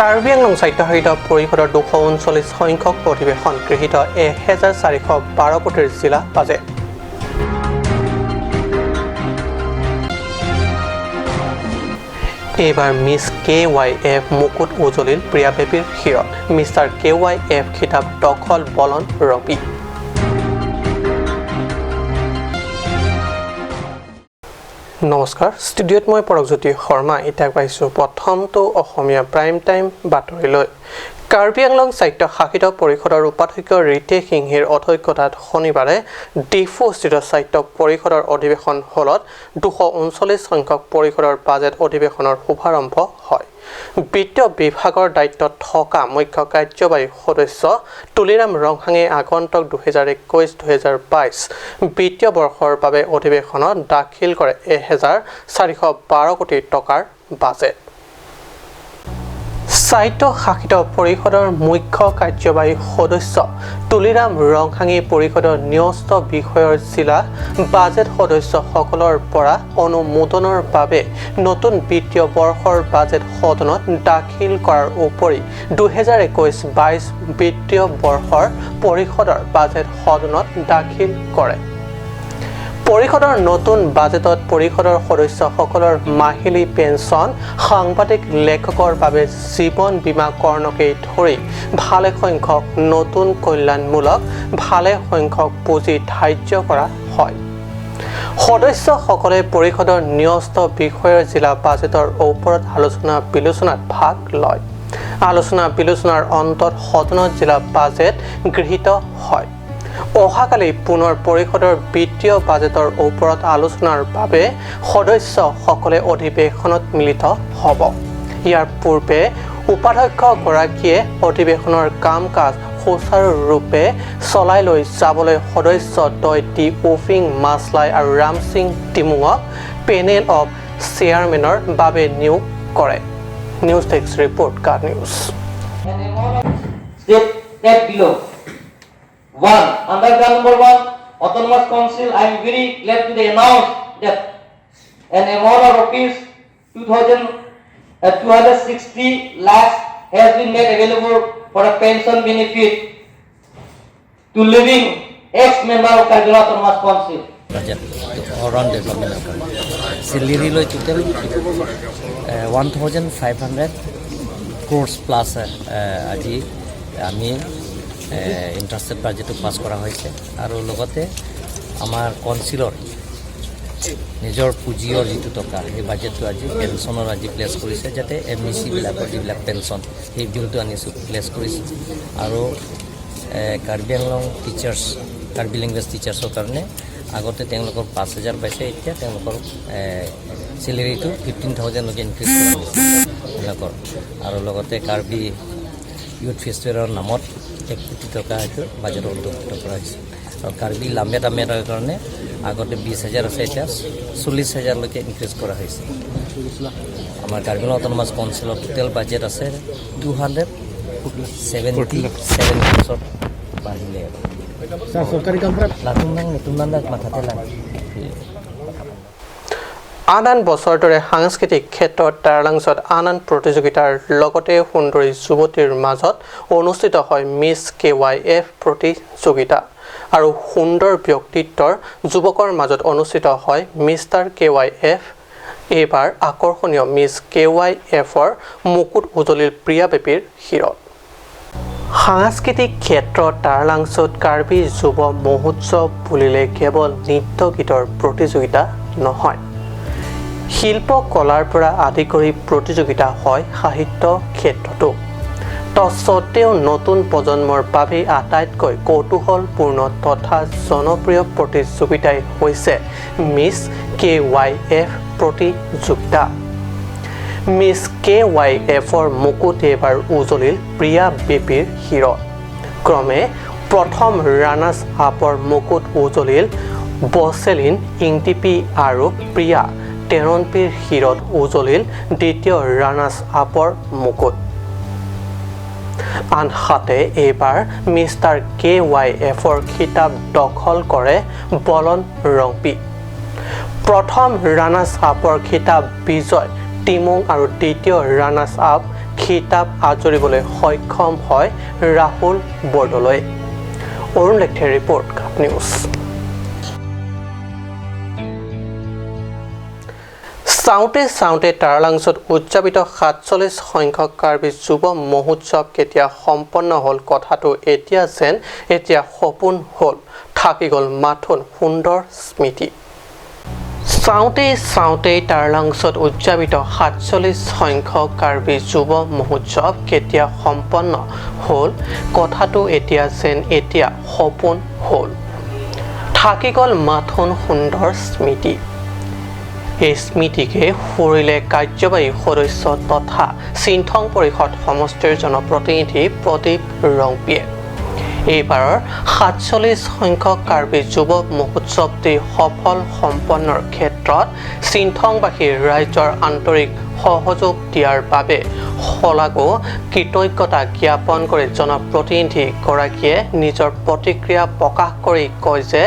কাৰ্বি আংলং সাহিত্য সাহিত্য পৰিষদৰ 239 সংখ্যক অধিৱেশন গৃহীত 1412 কোটিৰ জিলা বাজেট এইবাৰ মিছ KYF মুকুট উজলিল প্ৰিয়া বেবীৰ শিৰত মিষ্টাৰ KYF খিতাপ দখল বলন ৰবি নমস্কাৰ ষ্টুডিঅ'ত মই পৰকজ্যোতি শৰ্মা এতিয়া পাইছো প্ৰথমটো অসমীয়া প্ৰাইম টাইম বাতৰিলৈ কাৰ্বি আংলং সাহিত্য সাহিত্য পৰিষদৰ উপাধ্যক্ষ ৰীতে সিংহীৰ অধ্যক্ষতাত শনিবাৰে ডিফুস্থিত সাহিত্য পৰিষদৰ অধিৱেশন হলত 239 সংখ্যক পৰিষদৰ বাজেট অধিৱেশনৰ শুভাৰম্ভ হয় বিত্তীয় বিভাগৰ দায়িত্বত থকা মুখ্য কাৰ্যবাহী সদস্য তুলিৰাম ৰংহাঙে আগন্তুক 2021-2022 বিত্তীয় বৰ্ষৰ বাবে অধিৱেশনত দাখিল কৰে 1412 কোটি টকাৰ বাজেট সাহিত্য শাসিত পৰিষদৰ মুখ্য কাৰ্যবাহী সদস্য তুলিৰাম ৰংহাঙে পৰিষদৰ ন্যস্ত বিষয়ৰ জিলা বাজেট সদস্যসকলৰ পৰা অনুমোদনৰ বাবে নতুন বিত্তীয় বৰ্ষৰ বাজেট সদনত দাখিল কৰাৰ উপৰি 2021-22 বিত্তীয় বৰ্ষৰ পৰিষদৰ বাজেট সদনত দাখিল কৰে পৰিষদৰ নতুন বাজেটত পৰিষদৰ সদস্যসকলৰ মাহিলী পেন্সন সাংবাদিক লেখকৰ বাবে জীৱন বীমা কৰ্ণকে ধৰি ভালে সংখ্যক নতুন কল্যাণমূলক ভালে সংখ্যক পুঁজি ধাৰ্য কৰা হয় সদস্যসকলে পৰিষদৰ ন্যস্ত বিষয়ৰ জিলা বাজেটৰ ওপৰত আলোচনা বিলোচনাত ভাগ লয় আলোচনা বিলোচনাৰ অন্তত সদনত জিলা বাজেট গৃহীত হয় অহাকালি পুনৰ পৰিষদৰ বিত্তীয় বাজেটৰ ওপৰত আলোচনাৰ বাবে সদস্যসকলে অধিৱেশনত মিলিত হ'ব ইয়াৰ পূৰ্বে উপাধ্যক্ষ গৰাকীয়ে অধিৱেশনৰ কাম-কাজ সুচাৰুৰূপে চলাই লৈ যাবলৈ সদস্যদ্বয় টি ওফিং মাছলাই আৰু ৰাম সিং টিমুঙক পেনেল অফ চেয়াৰমেনৰ বাবে নিয়োগ কৰে news desk report card news One, under ground number 1, Autonomous Council, I am very glad to announce that an amount of rupees 260 lakhs has been made available for a pension benefit to living ex-member of Kargil Autonomous Council. Around development of salary loy total 1,500 crores plus aji ami interested বাজেটটো পাছ কৰা হৈছে আৰু লগতে আমাৰ কাউন্সিলৰ নিজৰ পুঁজিৰ যিটো টকা সেই বাজেটটো আজি পেঞ্চনৰ আজি প্লেছ কৰিছে যাতে এমইচি বিলাকৰ যিবিলাক পেঞ্চন সেই বিলটো আনিছো প্লেছ কৰিছে আৰু কাৰ্বি আংলং টিচাৰ্ছ কাৰ্বি লেংগুৱেজ টিচাৰ্ছৰ কাৰণে আগতে তেওঁলোকৰ 5,000 পাইছে এতিয়া তেওঁলোকৰ চেলেৰিটো 15,000 লৈকে ইনক্ৰিজ কৰা হৈছে তেওঁলোকৰ আৰু লগতে কাৰ্বি ইউথ ফেষ্টিভেলৰ নামত 1 কোটি টকা হয়তো বাজেটত অন্তৰ্ভুক্ত কৰা হৈছে আৰু কাৰ্বি লাম্বে দামেৰ কাৰণে আগতে 20,000 আছে এতিয়া 40,000 লৈকে ইনক্ৰিজ কৰা হৈছে আমাৰ কাৰ্বি অটোনমাছ কাউন্সিলৰ টোটেল বাজেট আছে 277 ক্ৰ'ৰ বাঢ়িলে চৰকাৰী কাম কৰা নতুন মাথাতে লাগে আন বছৰ দৰে সাংস্কৃতিক ক্ষেত্ৰত টাৰলাংছত আন প্ৰতিযোগিতাৰ লগতে সুন্দৰী যুৱতীৰ মাজত অনুষ্ঠিত হয় মিছ KYF প্ৰতিযোগিতা আৰু সুন্দৰ ব্যক্তিত্বৰ যুৱকৰ মাজত অনুষ্ঠিত হয় মিষ্টাৰ KYF এইবাৰ আকৰ্ষণীয় মিছ KYFৰ মুকুট উজলিল প্ৰিয়া বেবীৰ শিৰত সাংস্কৃতিক ক্ষেত্ৰত টাৰলাংছত কাৰ্বি যুৱ মহোৎসৱ বুলিলে কেৱল নৃত্য গীতৰ প্ৰতিযোগিতা নহয় শিল্প কলাৰ পৰা আদি কৰি প্ৰতিযোগিতা হয় সাহিত্য ক্ষেত্ৰতো তৎসত্ত্বেও নতুন প্ৰজন্মৰ বাবে আটাইতকৈ কৌতূহলপূৰ্ণ তথা জনপ্ৰিয় প্ৰতিযোগিতাই হৈছে মিছ KYF প্ৰতিযোগিতা মিছ KYFৰ মুকুট এইবাৰ উজলিল প্ৰিয়া বেবীৰ শিৰত ক্ৰমে প্ৰথম ৰানাৰ্ছ আপৰ মুকুট উজলিল বছেলিন ইংটিপি আৰু প্ৰিয়া টেৰনপিৰ শিৰত উজলিল দ্বিতীয় ৰানাৰ্ছ আপৰ মুকুট আনহাতে এইবাৰ মিষ্টাৰ KYFৰ খিতাপ দখল কৰে বলন ৰংপি প্ৰথম ৰানাৰ্ছ আপৰ খিতাপ বিজয় টিমুং আৰু দ্বিতীয় ৰানাৰ্ছ আপ খিতাপ আজৰিবলৈ সক্ষম হয় ৰাহুল বৰদলৈ। অৰুণ লেথিৰ ৰিপৰ্ট কাপ নিউজ। চাওঁতে তাৰালাংচত উদযাপিত ৪৭ সংখ্যক কাৰ্বি যুৱ মহোৎসৱ কেতিয়া সম্পন্ন হ'ল কথাটো এতিয়া সপোন হ'ল, থাকি গ'ল মাথোন সুন্দৰ স্মৃতি। চাওঁতে তাৰালাংচত উদযাপিত ৪৭ সংখ্যক কাৰ্বি যুৱ মহোৎসৱ কেতিয়া সম্পন্ন হ'ল কথাটো এতিয়া সপোন হ'ল, থাকি গ'ল মাথোন সুন্দৰ স্মৃতি। এই স্মৃতিকে সুৰিলে কাৰ্যবাহী সদস্য তথা চিন্থং পৰিষদ সমষ্টিৰ জনপ্ৰতিনিধি প্ৰদীপ ৰংপিয়ে। এইবাৰৰ ৪৭ সংখ্যক কাৰ্বি যুৱ মহোৎসৱটি সফল সম্পন্নৰ ক্ষেত্ৰত চিন্থংবাসীৰ ৰাইজৰ আন্তৰিক সহযোগ দিয়াৰ বাবে শলাগো কৃতজ্ঞতা জ্ঞাপন কৰি জনপ্ৰতিনিধিগৰাকীয়ে নিজৰ প্ৰতিক্ৰিয়া প্ৰকাশ কৰি কয় যে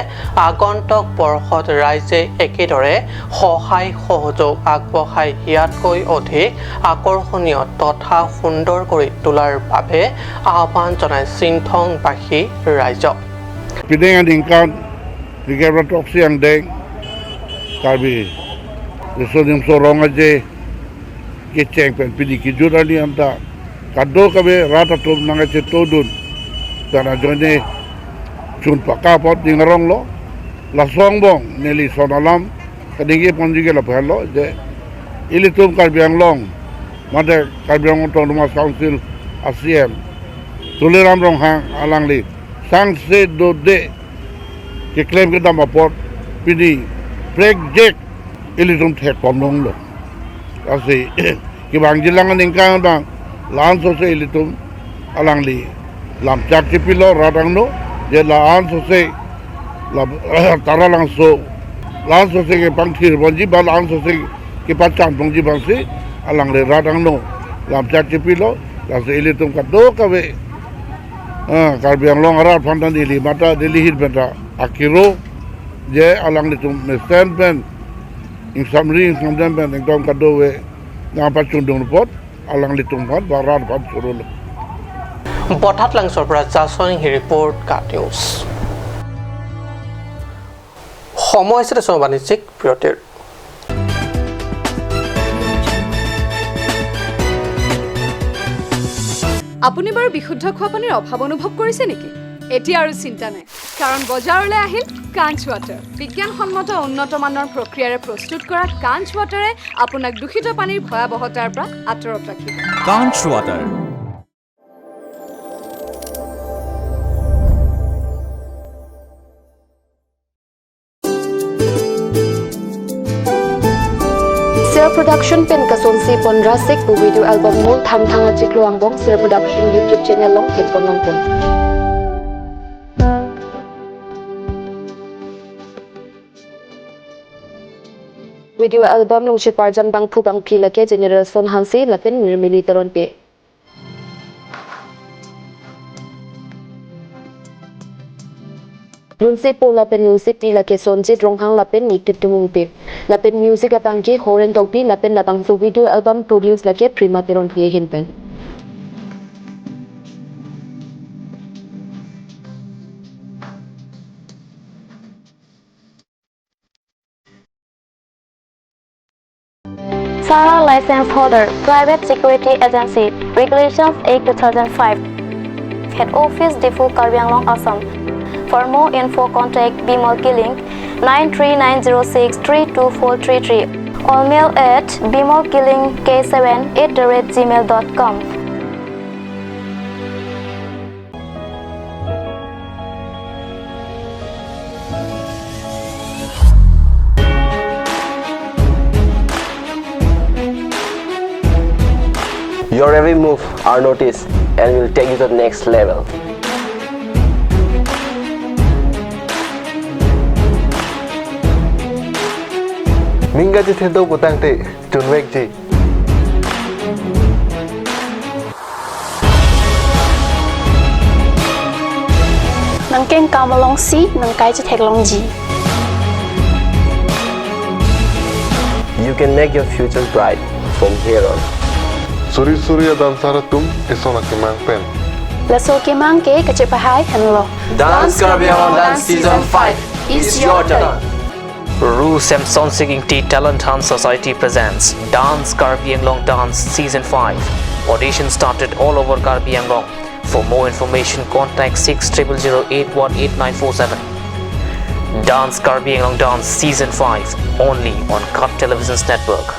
আগন্তুক বৰ্ষত ৰাইজে একেদৰে সহায় সহযোগ আগবঢ়াই ইয়াতকৈ অধিক আকৰ্ষণীয় তথা সুন্দৰ কৰি তোলাৰ বাবে আহ্বান জনায় চিন্থংবাসী ৰাইজক। Pideng and Incan, the Gabra Toxi and Deng, Karbi, the Sodium Sorongaje, Kitcheng, and Pidiki Jurali and the Kadokabe, Ratatum Nangache Todun, Tanajone, Chunpaka Pot, Dingaronglo, La Songbong, Nelly Sonalam, Kadingi Ponjigala Pello, the Ilitum Karbiang Long, Mother Karbiang Autonomous Council, ACM, Tuliram Ronghang, Alangli. Sang se do de ke claim ke dam aport pidi project ilitum thek pomnong lo asi ki bang jilang ning kang bang lan so se ilitum alangli lam chak ki pilo radang no je lan so se la taralang so lan so se ke pangthir bonji ba lan so se ke pachan bonji bang se alangli radang no lam chak ki pilo la se ilitum ka do ka ve Karbiang long arat pandan dili mata dili hit benda akiro je alang litum mesten pen ing samri ing samden pen ing dom kadowe ngapa cundung pot alang litum pot barat pot surul বঠাত লাংচৰ পৰা জাছনি report কাপ news. সময় হৈছে বাণিজ্যিক বিৰতিৰ। আপুনি বাৰু বিশুদ্ধ খোৱা পানীৰ অভাৱ অনুভৱ কৰিছে নেকি? এতিয়া আৰু চিন্তা নাই, কাৰণ বজাৰলৈ আহিল কাঞ্চ ৱাটাৰ। বিজ্ঞানসন্মত উন্নত মানৰ প্ৰক্ৰিয়াৰে প্ৰস্তুত কৰা কাঞ্চ ৱাটাৰে আপোনাক দূষিত পানীৰ ভয়াৱহতাৰ পৰা আঁতৰত ৰাখিব। কাঞ্চ water. Production pen kasonsi ponrasik bu video album mul thang achik luangbong Sir Production YouTube channel long hit ponong pon video album long chit parjam bang phu bang phi lake generation hansi lapen mirmili taron pe Lunse po lapen music ti lake sonjit ronghang lapen niktit tumung pe lapen music atangki horen tokpi lapen latang su video album produce lake prima teron pie hinpen Sarah license holder, Private Security Agency, Regulations 8/2005, Head Office Defu Karbi Anglong, Assam. For more info, contact Bimal Killing 93906324333 or mail at bimalkilling.k7@gmail.com. Your every move are noticed and will take you to the next level. Minga ji thendo butang te tunwek ji. Nang keng kamalong si nang kai ji theklong ji. You can make your future bright from here on. Suri-suri dancer tum isona kimang pen. Laso kimang ke kecipahai henlo. Dance Karbi Anglong Dance Season 5 is your turn. Ru Samson Singing Tea Talent Hunt Society presents Dance Karbi Anglong Dance Season 5. Audition started all over Karbi Anglong. For more information, contact 6008188947. Dance Karbi Anglong Dance Season 5 only on Cut Television's network.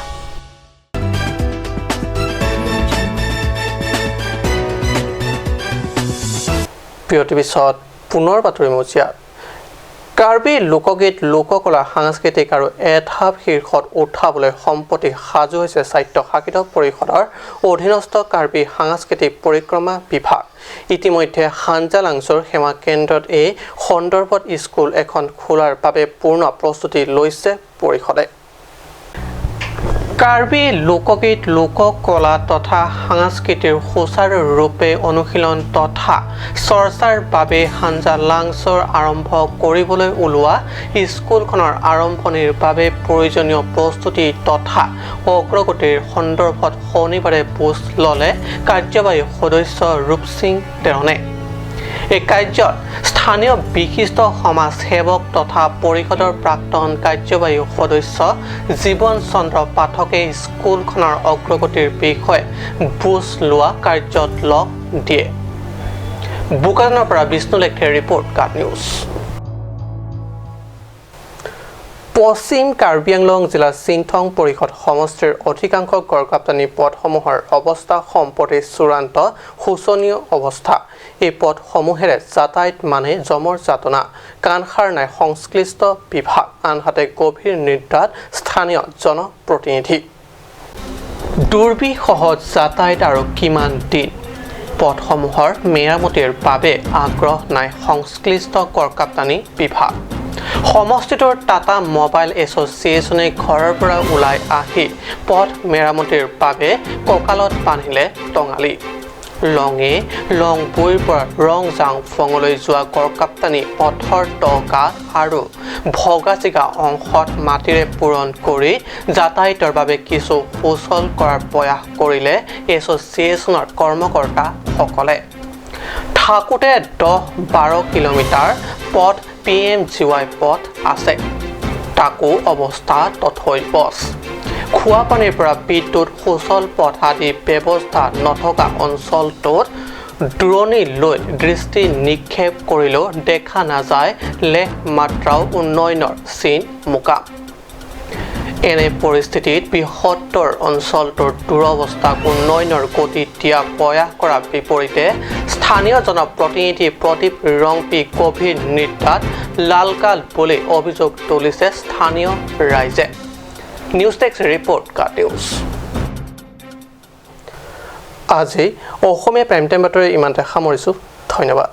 প্ৰিয় TV shot পুনৰ বাতৰি মজিয়া কাৰ্বি লোকগীত লোককলা সাংস্কৃতিক আৰু এঠাপ শীৰ্ষত উঠাবলৈ সম্প্ৰতি সাজু হৈছে স্বায়ত্ত শাসিত পৰিষদৰ অধীনস্থ কাৰ্বি সাংস্কৃতিক পৰিক্ৰমা বিভাগ ইতিমধ্যে হাঞ্জালাংছৰ সেৱা কেন্দ্ৰত এই সন্দৰ্ভত স্কুল এখন খোলাৰ বাবে পূৰ্ণ প্ৰস্তুতি লৈছে পৰিষদে কাৰ্বি লোকগীত লোককলা তথা সাংস্কৃতিৰ সুচাৰুৰূপে অনুশীলন তথা চৰ্চাৰ বাবে হাঞ্জালাংছৰ আৰম্ভ কৰিবলৈ ওলোৱা স্কুলখনৰ আৰম্ভণিৰ বাবে প্ৰয়োজনীয় প্ৰস্তুতি তথা অগ্ৰগতিৰ সন্দৰ্ভত শনিবাৰে বুজ ল'লে কাৰ্যবাহী সদস্য ৰূপসিং তেৰণে এই কাৰ্যত স্থানীয় বিশিষ্ট সমাজ সেৱক তথা পৰিষদৰ প্ৰাক্তন কাৰ্যবাহী সদস্য জীৱন চন্দ্ৰ পাঠকে স্কুলখনৰ অগ্ৰগতিৰ বিষয়ে বুজ লোৱা কাৰ্যত লগ দিয়ে বুকানৰ পৰা বিষ্ণু লেখে ৰিপৰ্ট কাট নিউজ পশ্চিম কাৰ্বি আংলং জিলা চিংথং পৰিষদ সমষ্টিৰ অধিকাংশ গড়কাপ্তানি পথসমূহৰ অৱস্থা সম্প্ৰতি চূড়ান্ত শোচনীয় অৱস্থা এই পথসমূহেৰে যাতায়াত মানে জমৰ যাতনা কাণসাৰ নাই সংশ্লিষ্ট বিভাগ আনহাতে গভীৰ নিদ্ৰাত স্থানীয় জনপ্ৰতিনিধি দুৰ্বিসহ যাতায়াত আৰু কিমান দিন পথসমূহৰ মেৰামতিৰ বাবে আগ্ৰহ নাই সংশ্লিষ্ট গড়কাপ্তানি বিভাগ সমষ্টিটোৰ টাটা মোবাইল এছ'চিয়েশ্যনে ঘৰৰ পৰা ওলাই আহি পথ মেৰামতিৰ বাবে কঁকালত বান্ধিলে টঙালি লঙে লংপুইৰ পৰা ৰংজাং ফঙলৈ যোৱা গড়কাপ্তানি পথৰ টকা আৰু ভগাচিগা অংশত মাটিৰে পূৰণ কৰি যাতায়াতৰ বাবে কিছু সুচল কৰাৰ প্ৰয়াস কৰিলে এছ'চিয়েশ্যনৰ কৰ্মকৰ্তাসকলে থাকোঁতে 10-12 কিলোমিটাৰ পথ PMGY পথ আছে তাকো অৱস্থা তথৈবচ খোৱা পানীৰ পৰা বিদ্যুৎ সুচল পথ আদি ব্যৱস্থা নথকা অঞ্চলটোত দূৰণি লৈ দৃষ্টি নিক্ষেপ কৰিলেও দেখা নাযায় লেখ মাত্ৰাও উন্নয়নৰ চিন মুকা এনে পৰিস্থিতিত বৃহত্তৰ অঞ্চলটোৰ দুৰৱস্থাক উন্নয়নৰ গতি দিয়া প্ৰয়াস কৰাৰ বিপৰীতে স্থানীয় জনপ্ৰতিনিধি প্ৰদীপ ৰংপি গভীৰ নিদ্ৰাত লালকাল বুলি অভিযোগ তুলিছে স্থানীয় ৰাইজে নিউজ টেক্স ৰিপৰ্ট কাট নিউজ আজি অসমীয়া প্ৰাইম টাইম বাতৰি ইমানতে সামৰিছোঁ ধন্যবাদ